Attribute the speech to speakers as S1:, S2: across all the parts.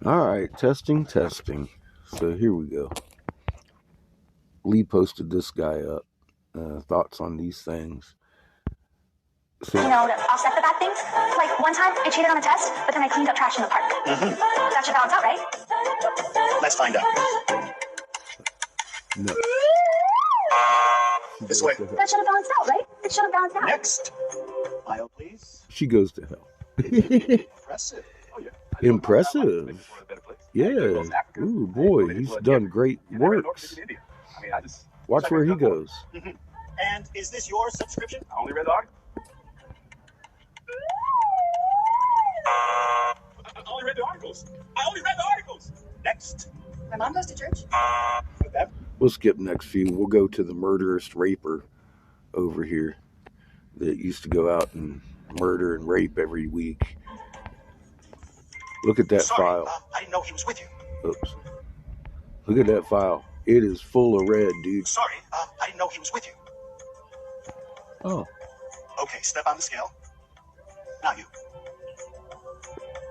S1: All right, testing. So here we go. Lee posted this guy up. Thoughts on these things.
S2: So, to offset the bad things. Like one time I cheated on a test, but then I cleaned up trash in the park. Mm-hmm. That should balance out, right? Let's find out.
S1: No.
S2: This way. That should have balanced out, right? It should have balanced out. Next. Aisle, please.
S1: She goes to hell.
S2: Impressive. Oh, yeah.
S1: Impressive. Yeah. Ooh, boy, he's done great works. Watch where he goes.
S2: And is this your subscription? I only read the article. I only read the articles. Next. My mom goes to church.
S1: We'll skip next few. We'll go to the murderous raper over here that used to go out and murder and rape every week. Look at that file.
S2: I didn't know he was with you.
S1: Oops. Look at that file. It is full of red, dude.
S2: Sorry, I didn't know he was with you.
S1: Oh.
S2: Okay, step on the scale. Now you.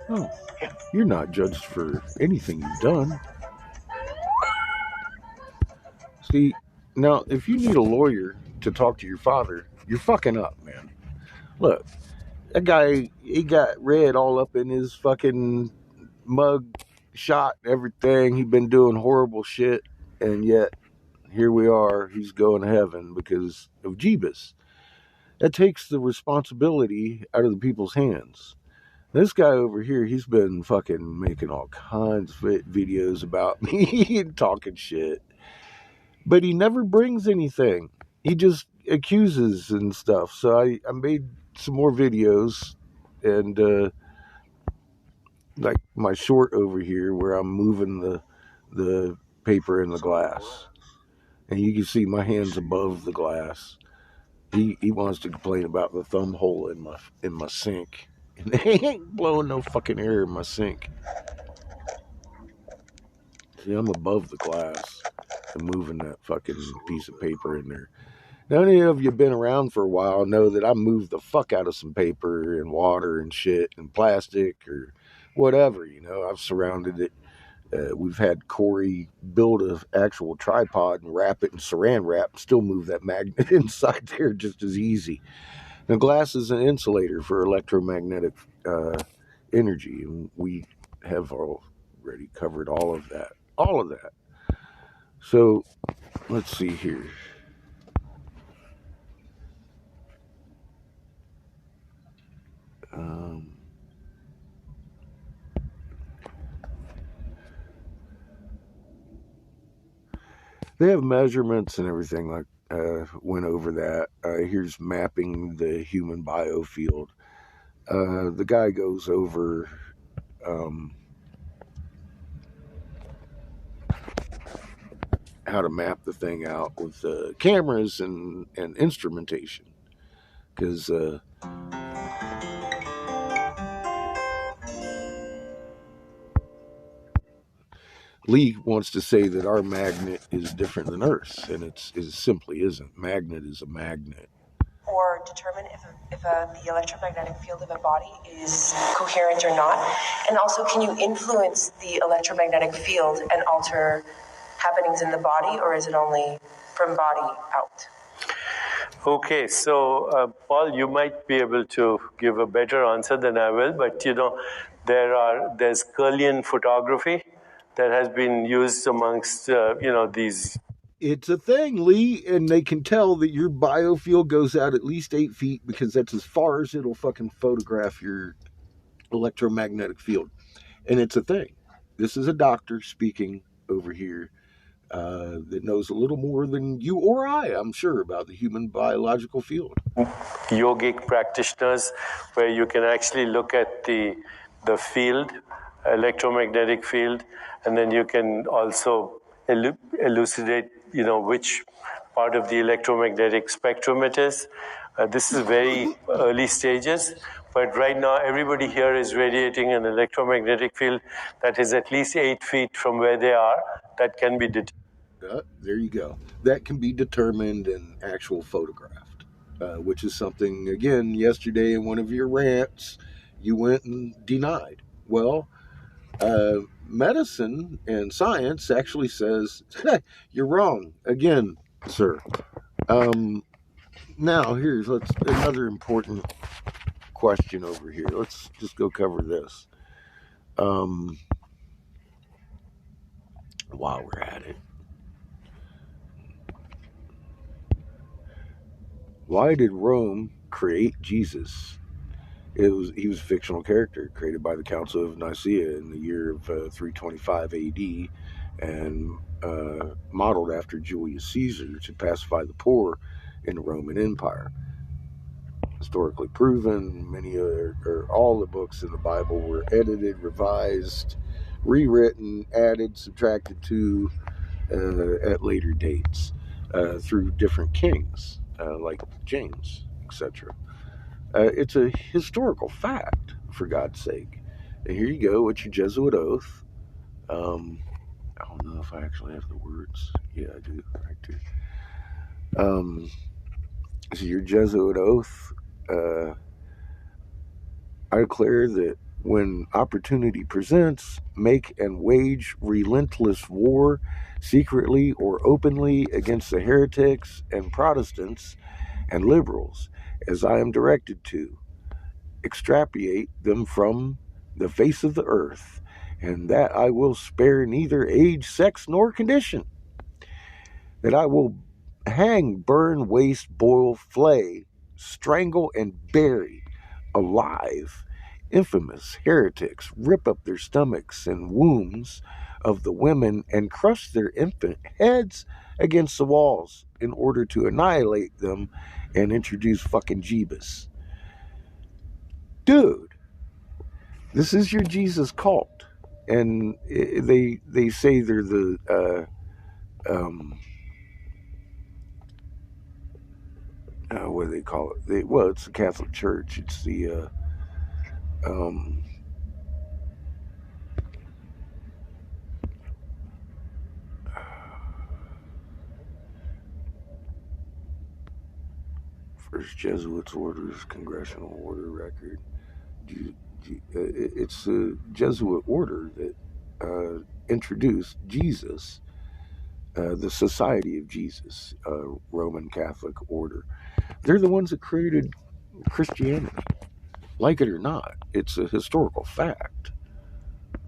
S1: Oh. You're not judged for anything you've done. See, now, if you need a lawyer to talk to your father, you're fucking up, man. Look, that guy, he got red all up in his fucking mug shot and everything. He'd been doing horrible shit, and yet here we are. He's going to heaven because of Jeebus. That takes the responsibility out of the people's hands. This guy over here, he's been fucking making all kinds of videos about me and talking shit. But he never brings anything. He just accuses and stuff. So I made some more videos, and like my short over here where I'm moving the paper in the glass. And you can see my hands above the glass. He wants to complain about the thumb hole in my sink. And they ain't blowing no fucking air in my sink. See, I'm above the glass and moving that fucking piece of paper in there. Now, any of you been around for a while know that I moved the fuck out of some paper and water and shit and plastic or whatever, I've surrounded it. We've had Corey build an actual tripod and wrap it in saran wrap and still move that magnet inside there just as easy. Now, glass is an insulator for electromagnetic energy, and we have already covered all of that. So, let's see here. They have measurements and everything, like went over that. Here's mapping the human biofield. The guy goes over how to map the thing out with cameras and instrumentation. Because Lee wants to say that our magnet is different than Earth's, and it simply isn't. Magnet is a magnet.
S3: Or determine if the electromagnetic field of a body is coherent or not? And also, can you influence the electromagnetic field and alter happenings in the body, or is it only from body out?
S4: Okay, so Paul, you might be able to give a better answer than I will, but there's Kirlian photography that has been used amongst these.
S1: It's a thing, Lee, and they can tell that your biofield goes out at least 8 feet because that's as far as it'll fucking photograph your electromagnetic field. And it's a thing. This is a doctor speaking over here that knows a little more than you or I'm sure, about the human biological field.
S4: Yogic practitioners, where you can actually look at the field, electromagnetic field, and then you can also elucidate, which part of the electromagnetic spectrum it is. This is very early stages, but right now everybody here is radiating an electromagnetic field that is at least 8 feet from where they are. That can be determined.
S1: There you go. That can be determined and actual photographed, which is something, again, yesterday in one of your rants, you went and denied. Well, medicine and science actually says, you're wrong again, sir. Now, here's another important question over here. Let's just go cover this. While we're at it, why did Rome create Jesus? He was a fictional character created by the Council of Nicaea in the year of 325 AD, and modeled after Julius Caesar to pacify the poor in the Roman Empire. Historically proven, many or all the books in the Bible were edited, revised, rewritten, added, subtracted to at later dates through different kings like James, etc. It's a historical fact, for God's sake. And here you go with your Jesuit oath. I don't know if I actually have the words. Yeah, I do. Right there. So your Jesuit oath. I declare that when opportunity presents, make and wage relentless war, secretly or openly, against the heretics and Protestants and liberals, as I am directed to. Extirpate them from the face of the earth, and that I will spare neither age, sex, nor condition. That I will hang, burn, waste, boil, flay, strangle, and bury alive infamous heretics, rip up their stomachs and wombs of the women, and crush their infant heads against the walls in order to annihilate them and introduce fucking Jeebus. Dude, this is your Jesus cult. And they say they're the what do they call it? Well, it's the Catholic Church. It's the First Jesuits Orders, Congressional Order Record. It's a Jesuit order that introduced Jesus, the Society of Jesus, Roman Catholic order. They're the ones that created Christianity. Like it or not, it's a historical fact.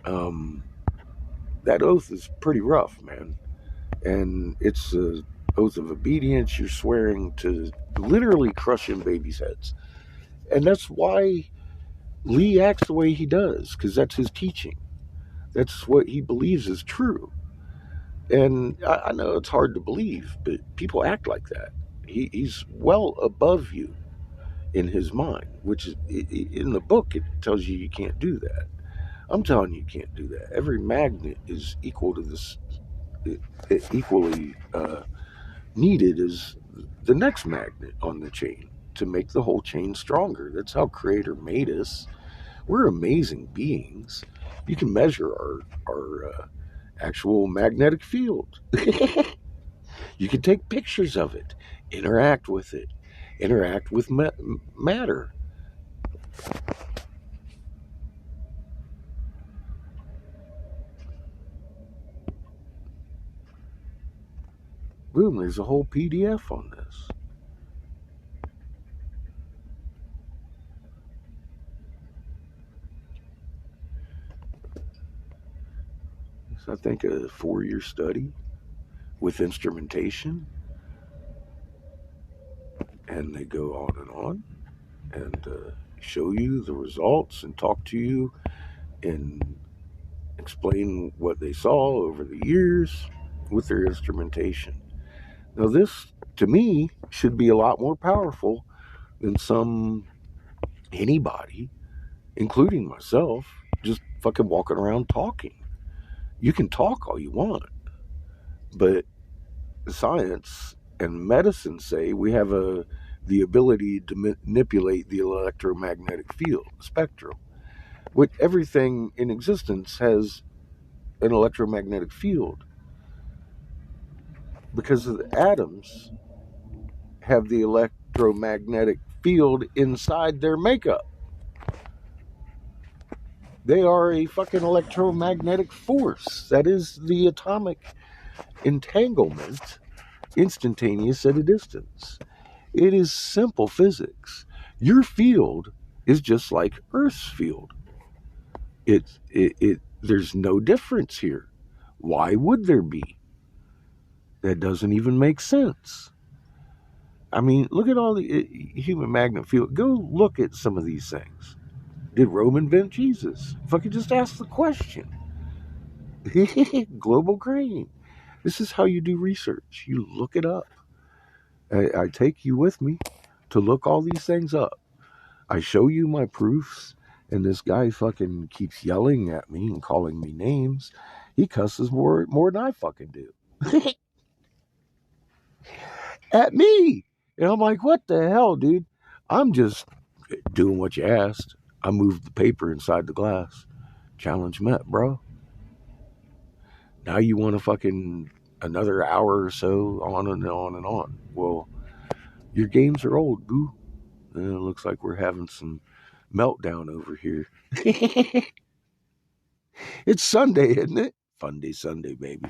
S1: That oath is pretty rough, man. And it's an oath of obedience. You're swearing to literally crushing babies' heads. And that's why Lee acts the way he does, because that's his teaching. That's what he believes is true. And I know it's hard to believe, but people act like that. He's well above you in his mind, which is, in the book, it tells you can't do that. I'm telling you can't do that. Every magnet is equal to this, equally needed as the next magnet on the chain to make the whole chain stronger. That's how Creator made us. We're amazing beings. You can measure our actual magnetic field. You can take pictures of it, interact with it, interact with matter. Boom, there's a whole PDF on this. It's, I think, a 4-year study with instrumentation. And they go on and show you the results and talk to you and explain what they saw over the years with their instrumentation. Now, this, to me, should be a lot more powerful than anybody, including myself, just fucking walking around talking. You can talk all you want, but science and medicine say we have the ability to manipulate the electromagnetic field spectrum. With everything in existence has an electromagnetic field because the atoms have the electromagnetic field inside their makeup. They are a fucking electromagnetic force. That is the atomic entanglement, instantaneous at a distance. It is simple physics. Your field is just like Earth's field. There's no difference here. Why would there be? That doesn't even make sense. I mean, look at all the human magnet field. Go look at some of these things. Did Rome invent Jesus? If I could just ask the question. Global grain. This is how you do research. You look it up. I take you with me to look all these things up. I show you my proofs, and this guy fucking keeps yelling at me and calling me names. He cusses more than I fucking do. At me. And I'm like, what the hell, dude? I'm just doing what you asked. I moved the paper inside the glass. Challenge met, bro. Now you want to fucking another hour or so on and on and on. Well, your games are old, boo. And it looks like we're having some meltdown over here. It's Sunday, isn't it? Fun day Sunday, baby.